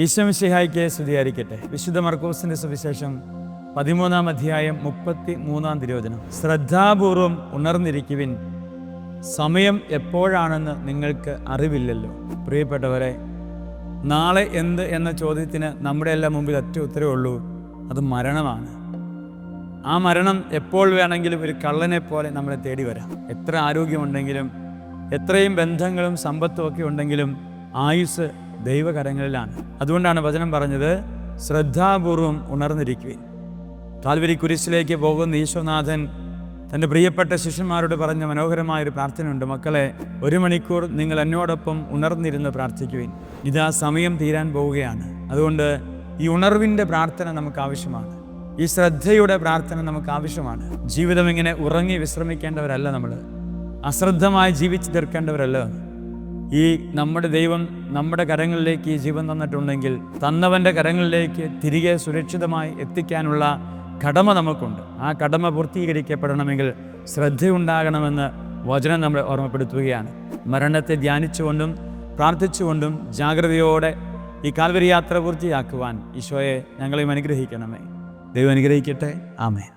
ഈശോ മിശിഹായ്ക്ക് സ്തുതിയായിരിക്കട്ടെ. വിശുദ്ധ മർക്കോസിന്റെ സുവിശേഷം 13-ാം അധ്യായം 33-ാം തിരുവചനം. ശ്രദ്ധാപൂർവം ഉണർന്നിരിക്കുവിൻ, സമയം എപ്പോഴാണെന്ന് നിങ്ങൾക്ക് അറിവില്ലല്ലോ. പ്രിയപ്പെട്ടവരെ, നാളെ എന്ത് എന്ന ചോദ്യത്തിന് നമ്മുടെ എല്ലാം മുമ്പിൽ ഒറ്റ ഉത്തരവേ ഉള്ളൂ, അത് മരണമാണ്. ആ മരണം എപ്പോൾ വേണമെങ്കിലും ഒരു കള്ളനെ പോലെ നമ്മളെ തേടി വരാം. എത്ര ആരോഗ്യമുണ്ടെങ്കിലും, എത്രയും ബന്ധങ്ങളും സമ്പത്തും ഒക്കെ ഉണ്ടെങ്കിലും ആയുസ് ദൈവകരങ്ങളിലാണ്. അതുകൊണ്ടാണ് വചനം പറഞ്ഞത്, ശ്രദ്ധാപൂർവം ഉണർന്നിരിക്കുവിൻ. കാൽവരി കുരിശിലേക്ക് പോകുന്ന ഈശോനാഥൻ തൻ്റെ പ്രിയപ്പെട്ട ശിഷ്യന്മാരോട് പറഞ്ഞ മനോഹരമായൊരു പ്രാർത്ഥനയുണ്ട്. മക്കളെ, 1 മണിക്കൂർ നിങ്ങൾ എന്നോടൊപ്പം ഉണർന്നിരുന്ന് പ്രാർത്ഥിക്കുവിൻ. ഇതാ സമയം തീരാൻ പോവുകയാണ്. അതുകൊണ്ട് ഈ ഉണർവിൻ്റെ പ്രാർത്ഥന നമുക്ക് ആവശ്യമാണ്. ഈ ശ്രദ്ധയുടെ പ്രാർത്ഥന നമുക്ക് ആവശ്യമാണ്. ജീവിതം ഇങ്ങനെ ഉറങ്ങി വിശ്രമിക്കേണ്ടവരല്ല നമ്മൾ. അശ്രദ്ധമായി ജീവിച്ചു തീർക്കേണ്ടവരല്ല. ഈ നമ്മുടെ ദൈവം നമ്മുടെ കരങ്ങളിലേക്ക് ഈ ജീവൻ തന്നിട്ടുണ്ടെങ്കിൽ തന്നവൻ്റെ കരങ്ങളിലേക്ക് തിരികെ സുരക്ഷിതമായി എത്തിക്കാനുള്ള കടമ നമുക്കുണ്ട്. ആ കടമ പൂർത്തീകരിക്കപ്പെടണമെങ്കിൽ ശ്രദ്ധയുണ്ടാകണമെന്ന് വചനം നമ്മളെ ഓർമ്മപ്പെടുത്തുകയാണ്. മരണത്തെ ധ്യാനിച്ചുകൊണ്ടും പ്രാർത്ഥിച്ചുകൊണ്ടും ജാഗ്രതയോടെ ഈ കാൽവരി യാത്ര പൂർത്തിയാക്കുവാൻ ഈശോയെ ഞങ്ങളെയും അനുഗ്രഹിക്കണമേ. ദൈവം അനുഗ്രഹിക്കട്ടെ. ആമേൻ.